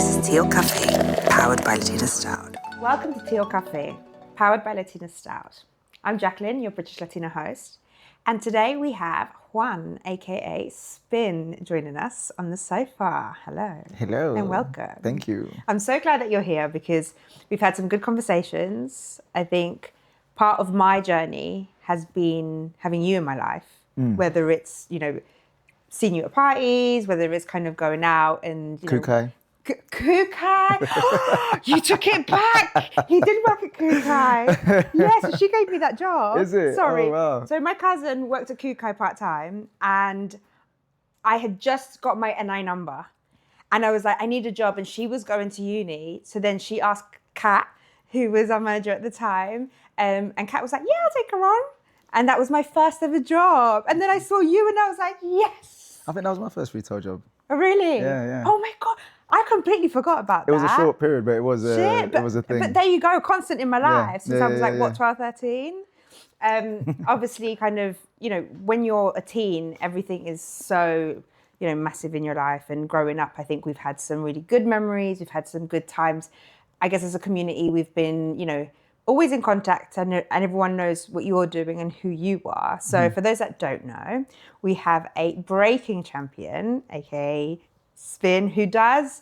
This is Teal Café, powered by Latina Stout. Welcome to Teal Café, powered by Latina Stout. I'm Jacqueline, your British Latina host, and today we have Juan, aka Spin, joining us on the sofa. Hello. Hello. And welcome. Thank you. I'm so glad that you're here because we've had some good conversations. I think part of my journey has been having you in my life, whether it's, seeing you at parties, whether it's kind of going out and, Kukai. Kukai. You took it back. He did work at Kukai. Yes, she gave me that job. Is it? Sorry. Oh, wow. So my cousin worked at Kukai part-time and I had just got my NI number. And I was like, I need a job. And she was going to uni. So then she asked Kat, who was our manager at the time. And Kat was like, yeah, I'll take her on. And that was my first ever job. And then I saw you and I was like, yes. I think that was my first retail job. Oh, really? Yeah. Oh my God. I completely forgot about that. It was a short period, but it was a thing. But there you go, constant in my life since I was yeah. 12, 13. Obviously, kind of, when you're a teen, everything is so, massive in your life. And growing up, I think we've had some really good memories. We've had some good times. I guess as a community, we've been, always in contact and everyone knows what you're doing and who you are. So for those that don't know, we have a breaking champion, aka Spin, who does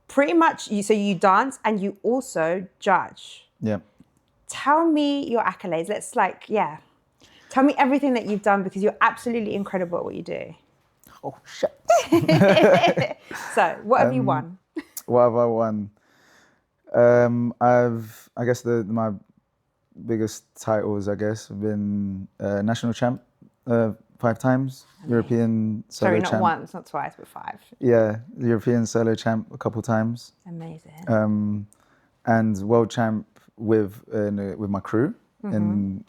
pretty much, so you dance and you also judge. Yeah. Tell me your accolades. Tell me everything that you've done because you're absolutely incredible at what you do. Oh, shit. So what have you won? What have I won? I guess my biggest titles, have been national champ 5 times, European solo champ. Sorry, not once, not twice, but 5. Yeah, European solo champ a couple times. Amazing. And world champ with my crew in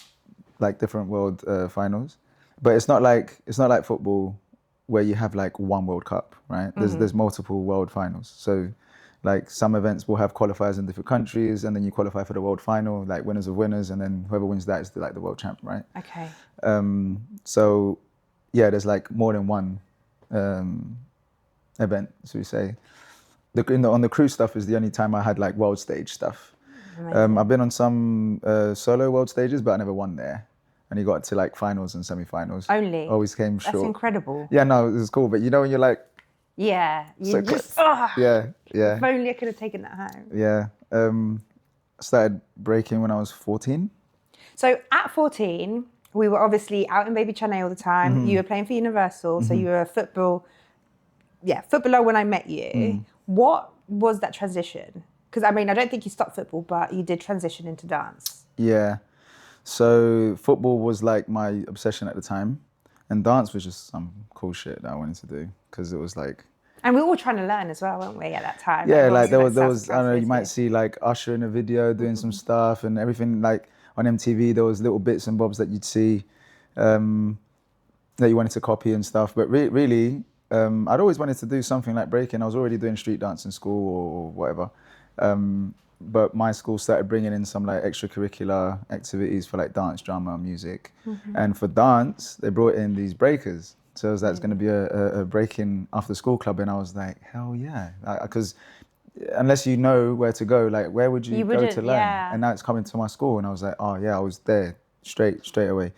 like different world finals. But it's not like football where you have like one World Cup, right? There's multiple world finals. So like some events will have qualifiers in different countries and then you qualify for the world final, like winners of winners, and then whoever wins that is the world champ, right? Okay. So yeah, there's like more than one event, so we say. On the cruise stuff is the only time I had like world stage stuff. I've been on some solo world stages, but I never won there. And you got to like finals and semi-finals. Only? Always came short. That's incredible. Yeah, no, it was cool. But when you're like, yeah, you so just, yeah. If only I could have taken that home. Yeah. I started breaking when I was 14. So at 14, we were obviously out in Baby Chennai all the time. You were playing for Universal, so you were a footballer when I met you. What was that transition? Because I don't think you stopped football, but you did transition into dance. Yeah. So football was like my obsession at the time. And dance was just some cool shit that I wanted to do because it was like... And we were all trying to learn as well, weren't we, at that time? Yeah, like there was I don't know, you might see like Usher in a video doing some stuff and everything like on MTV, there was little bits and bobs that you'd see that you wanted to copy and stuff. But really, I'd always wanted to do something like breaking. I was already doing street dance in school or whatever. But my school started bringing in some like extracurricular activities for like dance, drama, music. And for dance, they brought in these breakers. So it was like, it's going to be a breaking after school club. And I was like, hell yeah. Because unless you know where to go, like where would you go to learn? Yeah. And now it's coming to my school. And I was like, oh yeah, I was there straight away.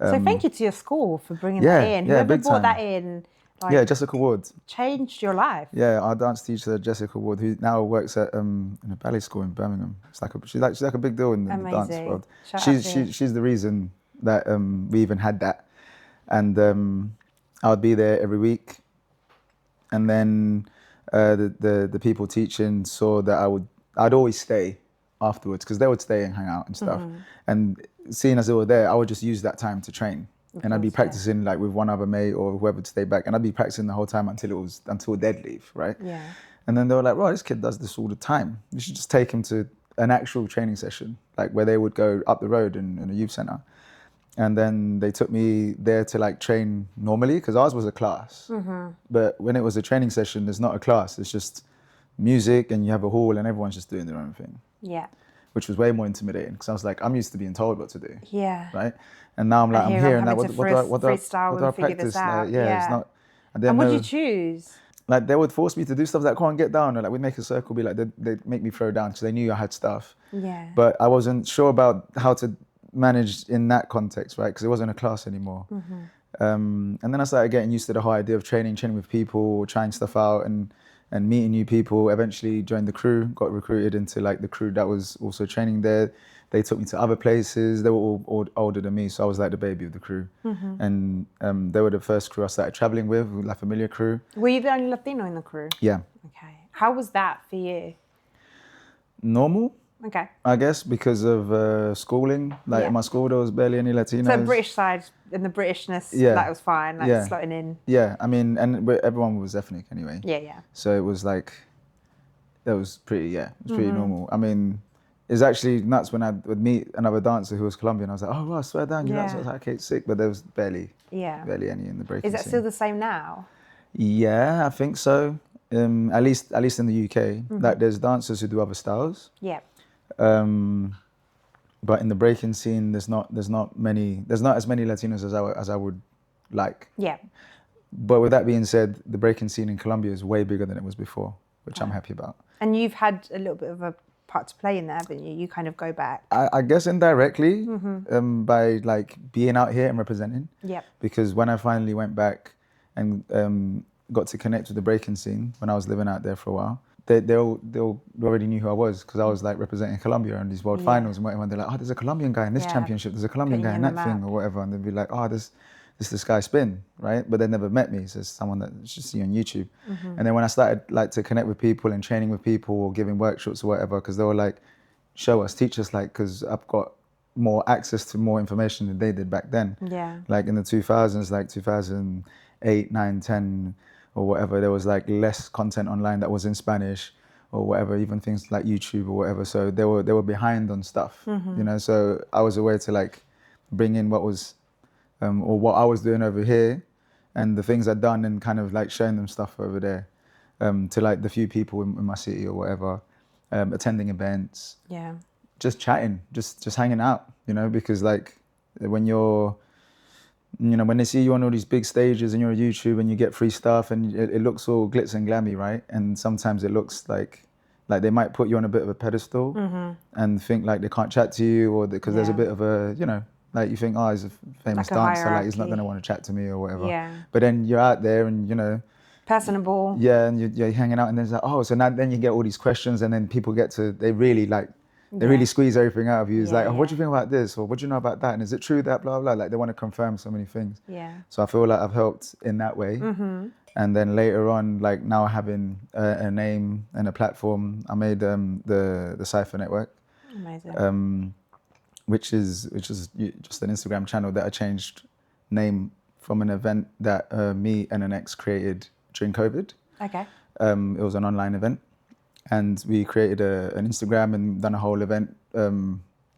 So thank you to your school for bringing that in. Whoever brought that in. Like, Jessica Ward. Changed your life. Yeah, our dance teacher, Jessica Ward, who now works at in a ballet school in Birmingham. She's like a big deal in the dance world. She's the reason that we even had that. And I would be there every week. And then the people teaching saw that I'd always stay afterwards because they would stay and hang out and stuff. And seeing as they were there, I would just use that time to train. And I'd be practicing like with one other mate or whoever to stay back. And I'd be practicing the whole time until dead leave, right? Yeah. And then they were like, well, this kid does this all the time. You should just take him to an actual training session, like where they would go up the road in a youth center. And then they took me there to like train normally because ours was a class. But when it was a training session, there's not a class. It's just music and you have a hall and everyone's just doing their own thing. Yeah. Which was way more intimidating because I was like, I'm used to being told what to do. Yeah. Right? And now I'm here and like, what do I practice? Like, it's not. I didn't know. And what did you choose? like they would force me to do stuff like, come on, get down. Or like we'd make a circle, be like, they'd make me throw down because they knew I had stuff. Yeah. But I wasn't sure about how to manage in that context, right? Because it wasn't a class anymore. And then I started getting used to the whole idea of training with people, trying stuff out and meeting new people. Eventually joined the crew, got recruited into like the crew that was also training there. They took me to other places. They were all older than me, so I was like the baby of the crew. And they were the first crew I started traveling with La Familia crew. Were you the only Latino in the crew? Yeah. Okay. How was that for you? Normal. Okay. I guess because of schooling. Like in my school, there was barely any Latinos. So the British side and the Britishness, that was fine, like slotting in. Yeah, I mean, and everyone was ethnic anyway. Yeah. So it was like, it was pretty normal. I mean, it's actually nuts when I would meet another dancer who was Colombian. I was like, oh, wow, swear down, you know, so I was like, okay, sick. But there was barely any in the breaking Is that scene. still the same now? Yeah, I think so. At least in the UK, like there's dancers who do other styles. Yeah. But in the breaking scene, there's not as many Latinos as I would like. Yeah. But with that being said, the breaking scene in Colombia is way bigger than it was before, which I'm happy about. And you've had a little bit of a part to play in there, haven't you? You kind of go back. I guess indirectly, by like being out here and representing. Yeah. Because when I finally went back and got to connect with the breaking scene when I was living out there for a while, they already knew who I was because I was like representing Colombia in these world finals and whatever. And they're like, oh, there's a Colombian guy in this championship. There's a Colombian guy in that thing or whatever. And they'd be like, oh, this guy Spin, right? But they never met me. So it's someone that you should see on YouTube. And then when I started like to connect with people and training with people or giving workshops or whatever, because they were like, show us, teach us, like, because I've got more access to more information than they did back then. Yeah. Like in the 2000s, like 2008, 9, 10 or whatever, there was like less content online that was in Spanish or whatever, even things like YouTube or whatever. So they were behind on stuff, you know? So I was a way to like bring in what was, or what I was doing over here and the things I'd done and kind of like showing them stuff over there to like the few people in my city or whatever, attending events, just chatting, just hanging out, you know, because like when when they see you on all these big stages and you're on YouTube and you get free stuff and it looks all glitz and glammy, right? And sometimes it looks like they might put you on a bit of a pedestal and think like they can't chat to you or because there's a bit of a, you know, like you think, oh, he's a famous dancer, like he's not going to want to chat to me or whatever. Yeah. But then you're out there and, you know. Personable. Yeah, and you're hanging out and then it's like, oh, so now then you get all these questions and then people they really squeeze everything out of you. It's like, oh, what do you think about this? Or what do you know about that? And is it true that blah, blah? Like they want to confirm so many things. Yeah. So I feel like I've helped in that way. And then later on, like now having a name and a platform, I made the Cypher Network. Amazing. Which is just an Instagram channel that I changed name from an event that me and an ex created during COVID. Okay. It was an online event. And we created an Instagram and done a whole event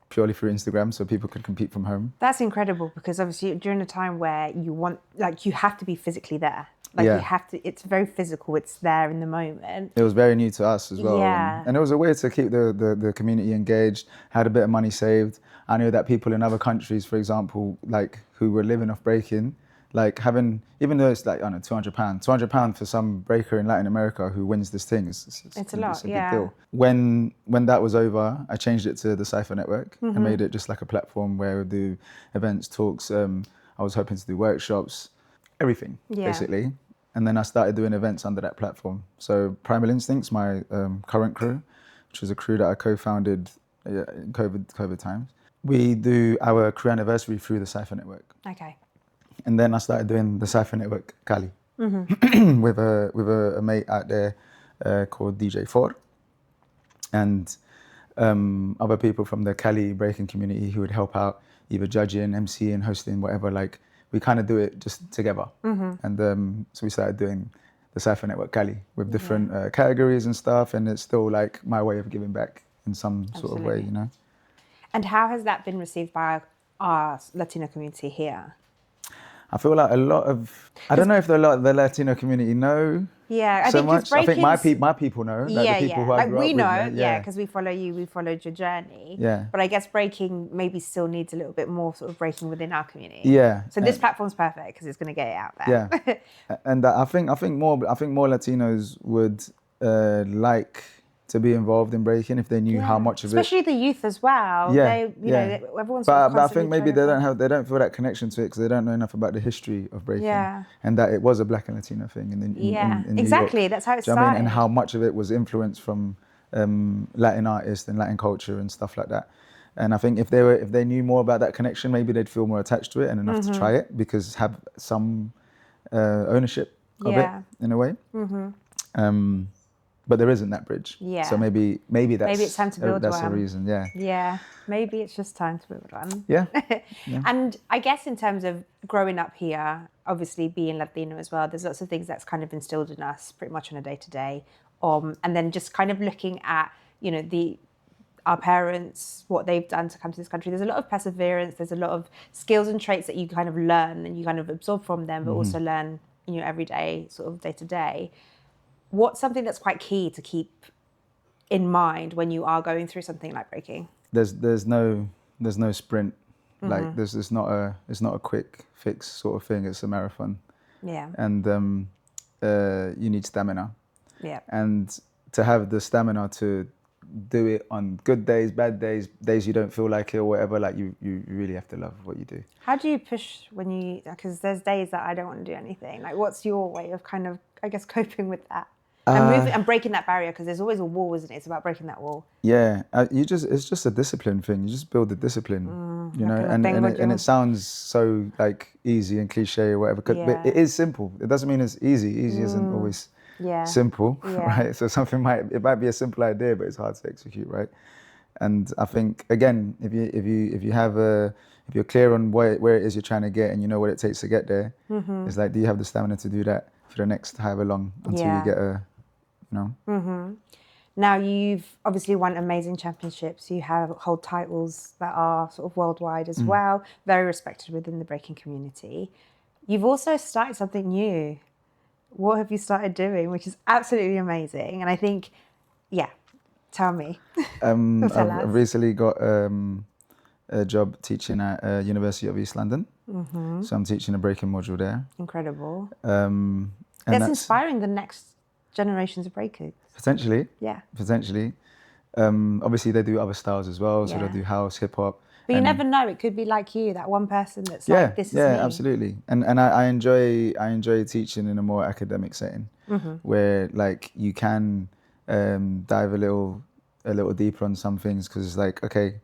purely through Instagram so people could compete from home. That's incredible because obviously during a time where you have to be physically there. Like you have to, it's very physical, it's there in the moment. It was very new to us as well. Yeah. And it was a way to keep the community engaged, had a bit of money saved. I knew that people in other countries, for example, like who were living off breaking, like having, even though it's like, I don't know, £200 for some breaker in Latin America who wins this thing, it's a lot, it's a big deal. When that was over, I changed it to the Cypher Network and made it just like a platform where we do events, talks. I was hoping to do workshops, everything, basically. And then I started doing events under that platform. So Primal Instincts, my current crew, which was a crew that I co-founded in COVID times. We do our crew anniversary through the Cypher Network. Okay. And then I started doing the Cypher Network Cali with a mate out there called DJ4 and other people from the Cali breaking community who would help out either judging, MCing, hosting, whatever. Like we kind of do it just together. And so we started doing the Cypher Network Cali with different categories and stuff. And it's still like my way of giving back in some sort of way, you know. And how has that been received by our Latino community here? I feel like a lot of, I don't know if a lot of the Latino community know Yeah, I so think much. I think my people know, like the people who I grew we up know, with. Yeah, because we follow you, we followed your journey. Yeah. But I guess breaking maybe still needs a little bit more sort of breaking within our community. Yeah. So this platform's perfect because it's going to get it out there. Yeah. And I think more Latinos would like to be involved in breaking if they knew how much of especially the youth as well. Yeah, you know, everyone's sort of but I think constantly maybe trying they don't feel that connection to it because they don't know enough about the history of breaking, and that it was a Black and Latino thing in New exactly. York. That's how it Do you started. know what I mean? And how much of it was influenced from Latin artists and Latin culture and stuff like that. And I think if they knew more about that connection, maybe they'd feel more attached to it and enough to try it because have some ownership of it in a way. But there isn't that bridge. Yeah. So maybe it's time to build that's one. a reason. Yeah. Yeah. Maybe it's just time to build one. Yeah. And I guess in terms of growing up here, obviously being Latino as well, there's lots of things that's kind of instilled in us pretty much on a day-to-day. And then just kind of looking at, you know, our parents, what they've done to come to this country. There's a lot of perseverance. There's a lot of skills and traits that you kind of learn and you kind of absorb from them, but also learn in your everyday sort of day-to-day. What's something that's quite key to keep in mind when you are going through something like breaking? There's no sprint. Like it's not a quick fix sort of thing. It's a marathon. Yeah. And you need stamina. Yeah. And to have the stamina to do it on good days, bad days, days you don't feel like it or whatever, like you really have to love what you do. How do you push when because there's days that I don't want to do anything. Like what's your way of kind of, I guess, coping with that? And moving and breaking that barrier, because there's always a wall, isn't it? It's about breaking that wall. Yeah, it's just a discipline thing. You just build the discipline, you know. And it sounds so like easy and cliche or whatever, but it is simple. It doesn't mean it's easy. Easy isn't always simple, right? So something might be a simple idea, but it's hard to execute, right? And I think again, if you're clear on where it is you're trying to get and you know what it takes to get there, it's like, do you have the stamina to do that for the next however long until you get a Now you've obviously won amazing championships. You hold titles that are sort of worldwide as well, very respected within the breaking community. You've also started something new. What have you started doing, which is absolutely amazing? And I think, tell me. I've recently got a job teaching at University of East London. So I'm teaching a breaking module there. Incredible. And that's inspiring the next generations of breakers. Potentially. Yeah. Potentially. Obviously, they do other styles as well. So they do house, hip hop. But you never know. It could be like you, that one person that's like, this is me. Yeah, absolutely. And I enjoy teaching in a more academic setting where like you can dive a little deeper on some things because it's like, okay,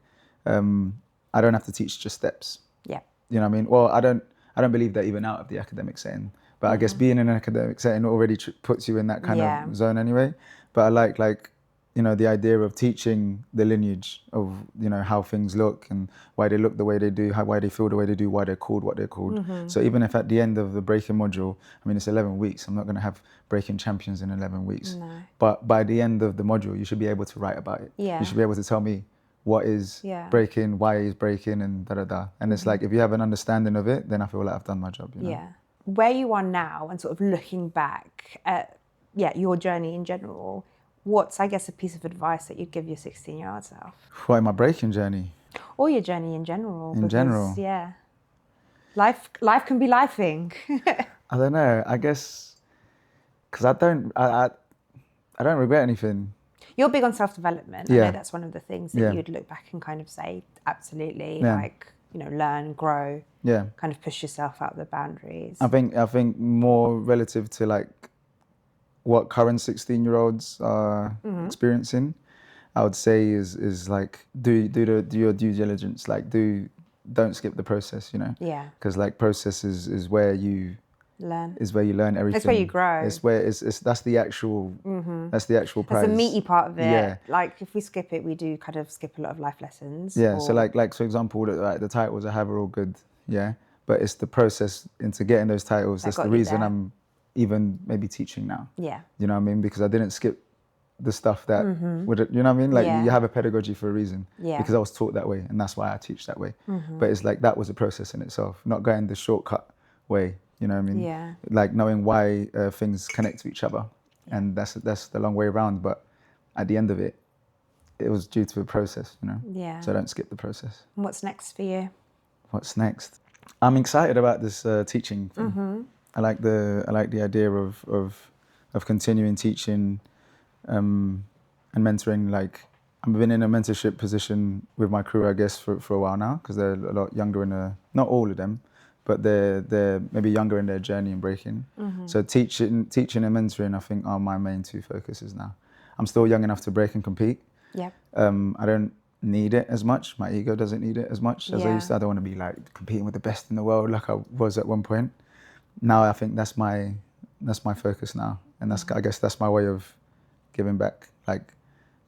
I don't have to teach just steps. Yeah. You know what I mean? Well, I don't believe that even out of the academic setting. But I guess being in an academic setting already puts you in that kind of zone anyway. But I like, you know, the idea of teaching the lineage of, you know, how things look and why they look the way they do, why they feel the way they do, why they're called what they're called. So even if at the end of the breaking module, I mean, it's 11 weeks, I'm not going to have breaking champions in 11 weeks. No. But by the end of the module, you should be able to write about it. Yeah. You should be able to tell me what is breaking, why is breaking, and da-da-da. And it's like, if you have an understanding of it, then I feel like I've done my job, you know? Yeah. Where you are now and sort of looking back at your journey in general, what's, I guess, a piece of advice that you'd give your 16-year-old self? What, my breaking journey? Or your journey in general. In general? Yeah. Life can be lifing. I don't know. I guess, because I don't regret anything. You're big on self-development. Yeah. I know that's one of the things that you'd look back and kind of say, absolutely, like, you know, learn, grow, kind of push yourself out the boundaries. I think more relative to like what current 16-year-olds are experiencing, I would say is like do your due diligence. Like don't skip the process, you know. Yeah. Because like process is where you learn. Is where you learn everything. It's where you grow. It's where that's the actual that's the actual prize. That's the meaty part of it. Yeah. Like if we skip it, we do kind of skip a lot of life lessons. Yeah. So like for example, the titles I have are all good. Yeah. But it's the process into getting those titles. That's the reason I'm even maybe teaching now. Yeah. You know what I mean? Because I didn't skip the stuff that would, you know what I mean? Like you have a pedagogy for a reason. Yeah. Because I was taught that way, and that's why I teach that way. But it's like that was a process in itself, not going the shortcut way. You know what I mean? Yeah. Like knowing why things connect to each other, and that's the long way around. But at the end of it, it was due to a process, you know. Yeah. So I don't skip the process. And what's next for you? What's next? I'm excited about this teaching thing. I like the idea of continuing teaching and mentoring. Like I've been in a mentorship position with my crew, I guess, for a while now, because they're a lot younger not all of them, but they're maybe younger in their journey in breaking. So teaching and mentoring, I think, are my main two focuses now. I'm still young enough to break and compete. Yeah. I don't need it as much. My ego doesn't need it as much as I used to. I don't want to be like competing with the best in the world like I was at one point. Now I think that's my focus now, and I guess that's my way of giving back, like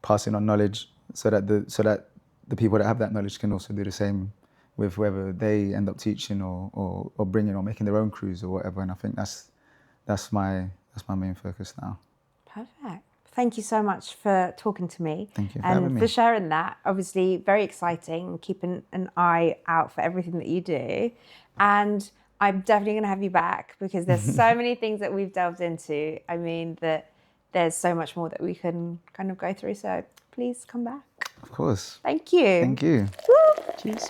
passing on knowledge, so that the people that have that knowledge can also do the same with whether they end up teaching or bringing or making their own crews or whatever. And I think that's my main focus now. Perfect. Thank you so much for talking to me. Thank you for and having me. for sharing that. Obviously, very exciting. Keeping an eye out for everything that you do, and I'm definitely going to have you back because there's so many things that we've delved into. I mean, that there's so much more that we can kind of go through. So please come back. Of course. Thank you. Thank you. Woo. Cheers.